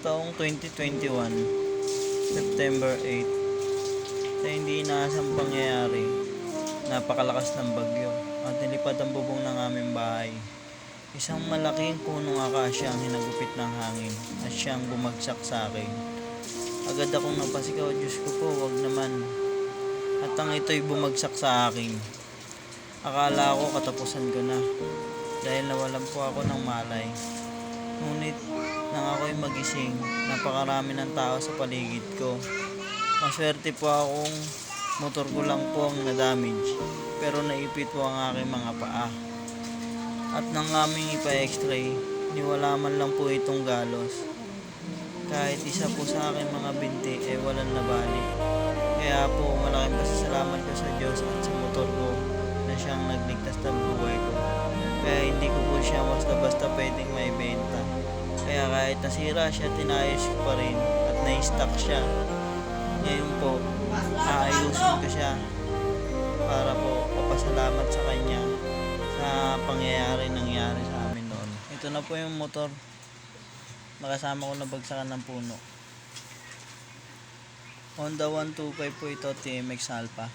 taong 2021, September 8, sa hindi inaasang pangyayari, napakalakas ng bagyo at nilipad ang bubong ng aming bahay. Isang malaking punong akasya ang hinagupit ng hangin at siyang bumagsak sa akin. Agad akong napasigaw, Diyos ko po, wag naman. At ang ito'y bumagsak sa akin. Akala ko katapusan ko na dahil nawalan po ako ng malay. Ngunit nang ako'y magising, napakarami ng tao sa paligid ko. Maswerte po akong motor ko lang po ang na-damage, pero naipit po ang aking mga paa. At nang aming ipa-x-ray, niwala man lang po itong galos. Kahit isa po sa aking mga binti ay walang nabali. Kaya po malaking pasasalamat ko sa Diyos at sa motor ko na siyang nagligtas ng buhay ko. Kaya hindi ko po siya basta-basta pwedeng maibenta. Kaya kahit nasira siya, tinayos ko pa rin at na-stock siya. Ngayon po, aayusin ko siya para po papasalamat sa kanya sa pangyayari nangyari sa amin noon. Ito na po yung motor. Nakasama ko na bagsakan ng puno. Honda 125 po ito, TMX Alpha.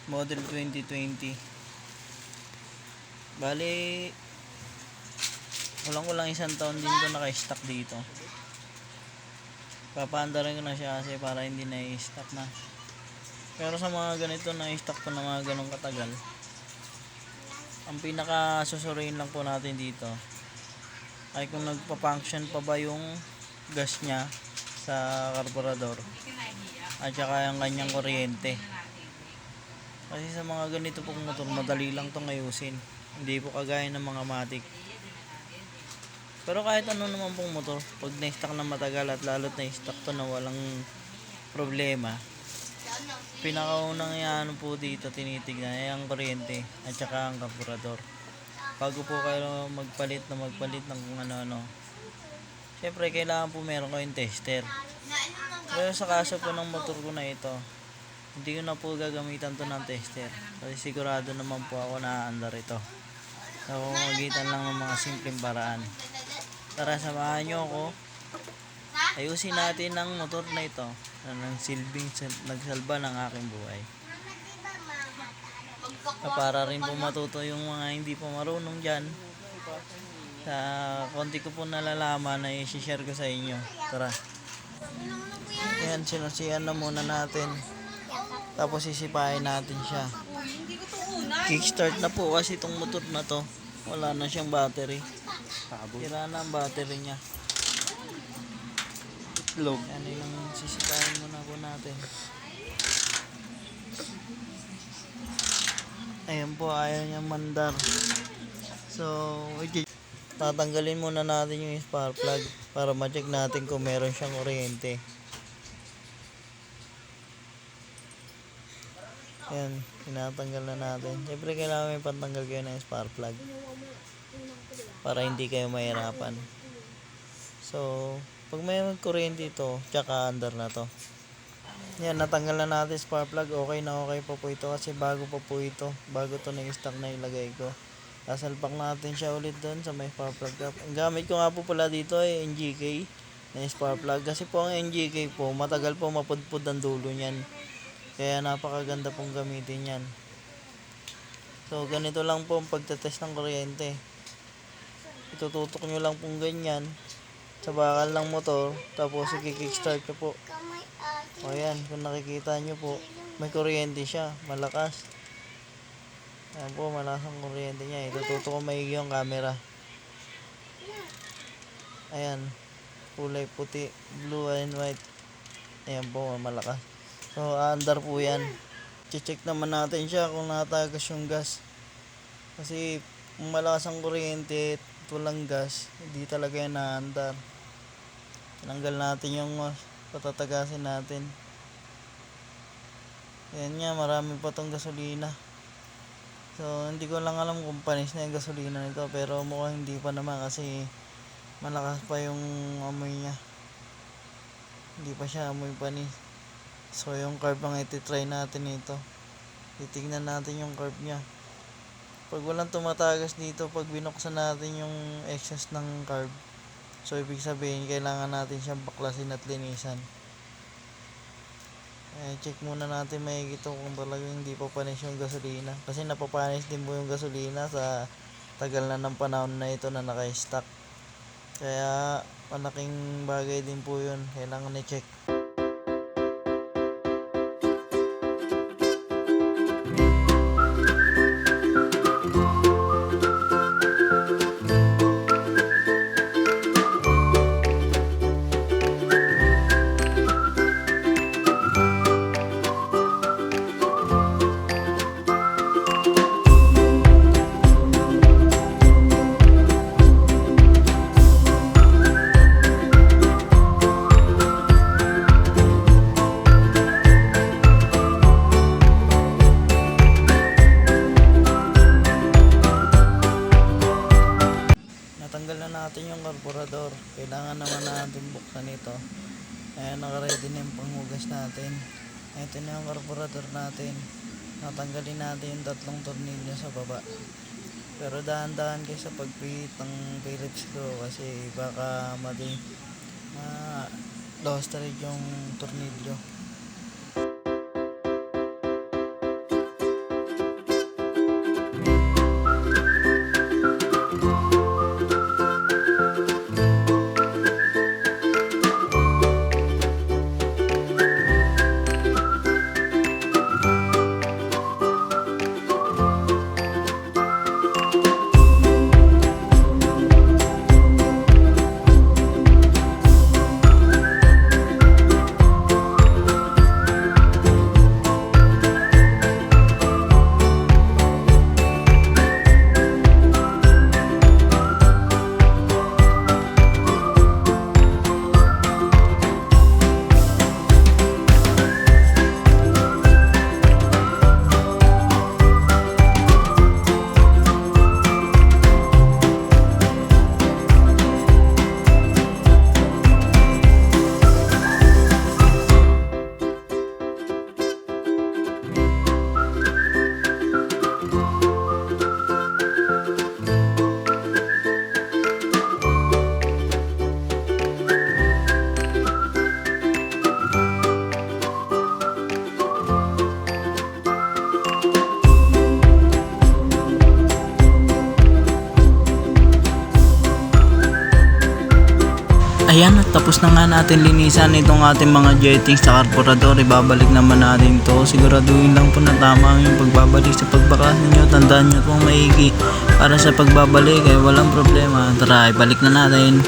Model 2020. Bali, kulang isang taon din ko naka-stock dito. Papaandarin ko na siya kasi para hindi na i-stock na. Pero sa mga ganito na i-stock ko na mga ganong katagal, ang pinaka susuriin lang po natin dito ay kung nagpa-function pa ba yung gas niya sa karburador at saka yung kanyang kuryente. Kasi sa mga ganito pong motor, madali lang itong ayusin. Hindi po kagaya ng mga matic. Pero kahit ano naman pong motor, pag na-stock na matagal at lalo't na-stock to na walang problema, pinakaunang yan po dito tinitignan ay ang kuryente at saka ang karburador. Bago po kayo magpalit ng kung ano-ano, syempre kailangan po meron kayong tester. Pero sa kaso po ng motor ko na ito, hindi ko na po gagamitan to ng tester kasi sigurado naman po ako na aandar ito sa pamamagitan lang ng mga simpleng paraan. Tara, samahan nyo ako, ayusin natin ang motor na ito na nagsalba ng aking buhay. Para rin po matuto yung mga hindi po marunong dyan, sa konti ko po nalalaman na i-share ko sa inyo. Tara. Ayan, sinusiyan na muna natin. Tapos sisipain natin siya. Kickstart na po kasi itong motor na to. Wala na siyang battery. Tira na ang battery niya. Itlog. Yan yung sisipain muna po natin. Ayan po, ayaw niya mandar. So, tatanggalin muna natin yung spark plug para ma-check natin kung meron siyang kuryente. Ayan, tinatanggal na natin. Siyempre kailangan may pantanggal kayo ng spark plug para hindi kayo mahirapan. So, pag may kuryente ito, tsaka under na to. Yan, natanggal na natin spark plug. Okay na okay pa po ito kasi bago pa po ito. Bago to na-stock na ilagay ko. Sasalpak natin siya ulit doon sa may spark plug. Ang gamit ko nga po pala dito ay NGK na spark plug. Kasi po ang NGK po, matagal po mapudpud ang dulo niyan. Kaya napakaganda pong gamitin yan. So, ganito lang po ang pagtetest ng kuryente. Itututok nyo lang pong ganyan sa bakal ng motor. Tapos, i-kickstart nyo po. O yan, kung nakikita nyo po, may kuryente siya. Malakas. Ayan po, malakas ang kuryente niya. Itututok ko maigi yung camera. Ayan. Kulay puti, blue and white. Ayan po, malakas. So, andar po yan. Check naman natin siya kung natagas yung gas. Kasi, kung malakas ang kuryente, walang gas, hindi talaga yan naandar. Tinanggal natin yung patatagasin natin. Ayan nga, marami pa tong gasolina. So, hindi ko lang alam kung panis na yung gasolina nito. Pero mukhang hindi pa naman kasi malakas pa yung amoy niya. Hindi pa siya amoy panis. So, yung carb ang iti-try natin ito. Titignan natin yung carb niya. Pag walang tumatagas dito, pag binuksan natin yung excess ng carb, So ibig sabihin kailangan natin siyang baklasin at linisan. Check muna natin maigit kung talagang hindi pa panis yung gasolina, kasi napapanis din po yung gasolina sa tagal na ng panahon na ito na naka-stock. Kaya malaking bagay din po yun, kailangan i-check. Natanggal na natin yung karburador, kailangan naman natin buksan ito. Ayan, nakaready na yung panghugas natin. Ito na yung karburador natin. Natanggalin natin yung 3 tornilyo sa baba, pero dahan-dahan kayo sa pagpihit ng Phillips screw, kasi baka lost thread yung tornilyo. Ayan, at tapos na nga natin linisan itong ating mga jettings sa karburador. Ibabalik naman natin to. Siguraduhin lang po na tama yung pagbabalik sa pagbaklas ninyo. Tandaan nyo pong maigi para sa pagbabalik ay walang problema. Tara, ibalik na natin.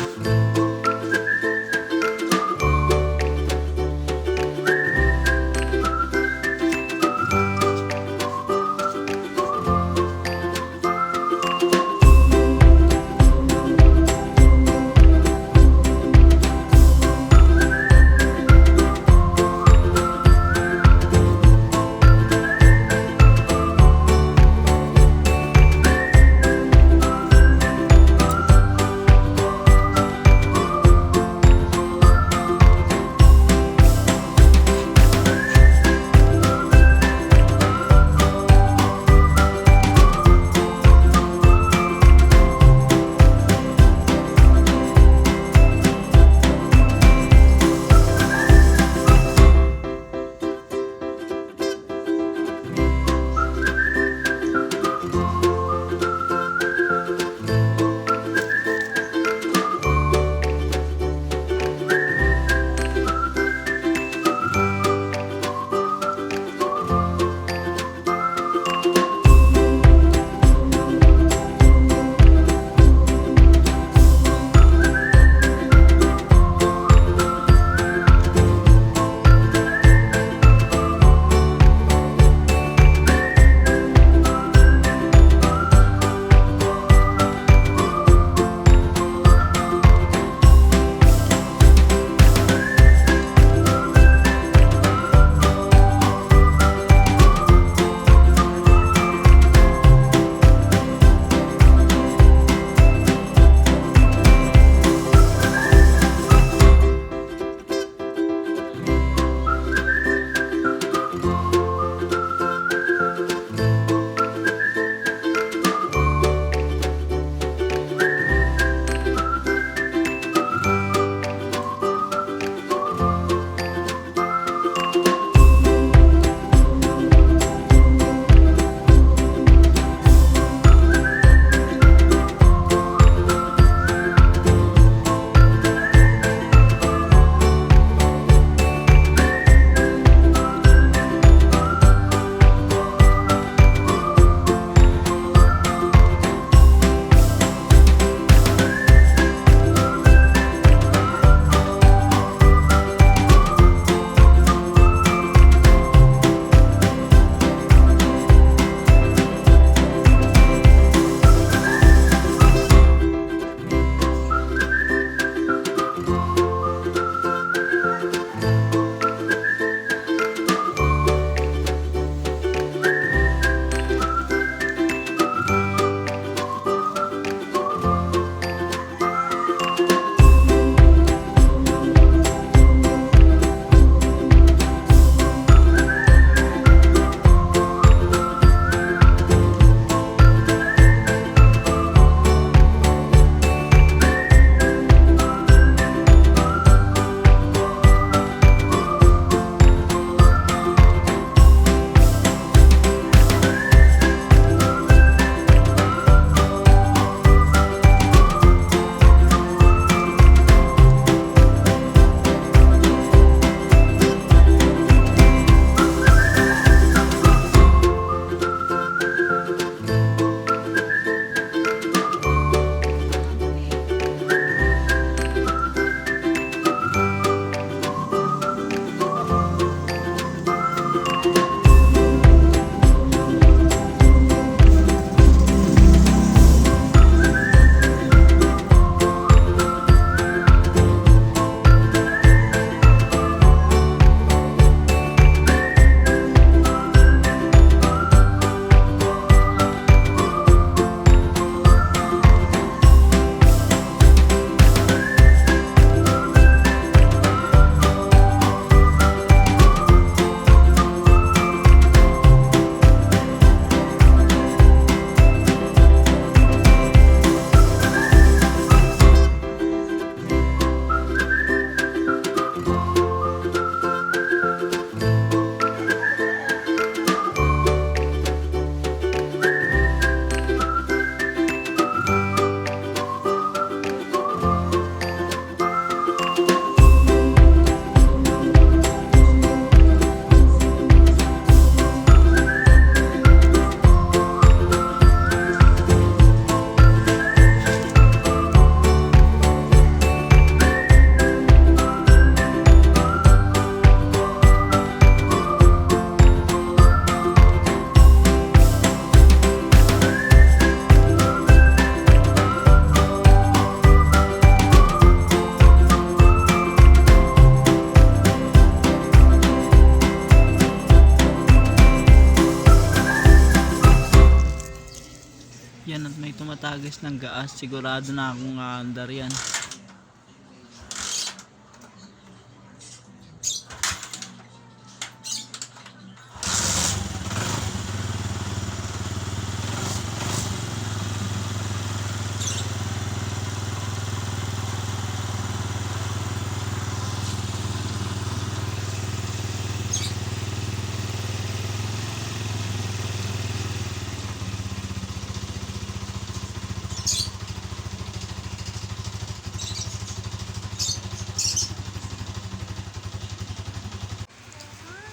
mag-release ng gas. Sigurado na akong aandar yan.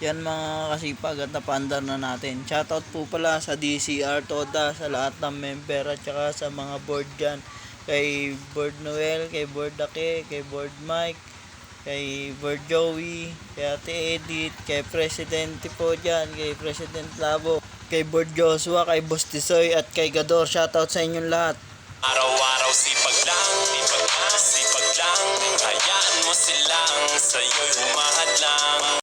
Yan mga kasipag at napandar na natin. Shoutout po pala sa DCR Toda, sa lahat ng member at saka sa mga board dyan. Kay Board Noel, kay Board Ake, kay Board Mike, kay Board Joey, kay Ate Edith, kay Presidente po dyan, kay President Labo, kay Board Joshua, kay Boss Tisoy at kay Gador. Shoutout sa inyong lahat. Araw-araw sipag lang, sipag lang, hayaan mo silang sa'yo'y humahad lang.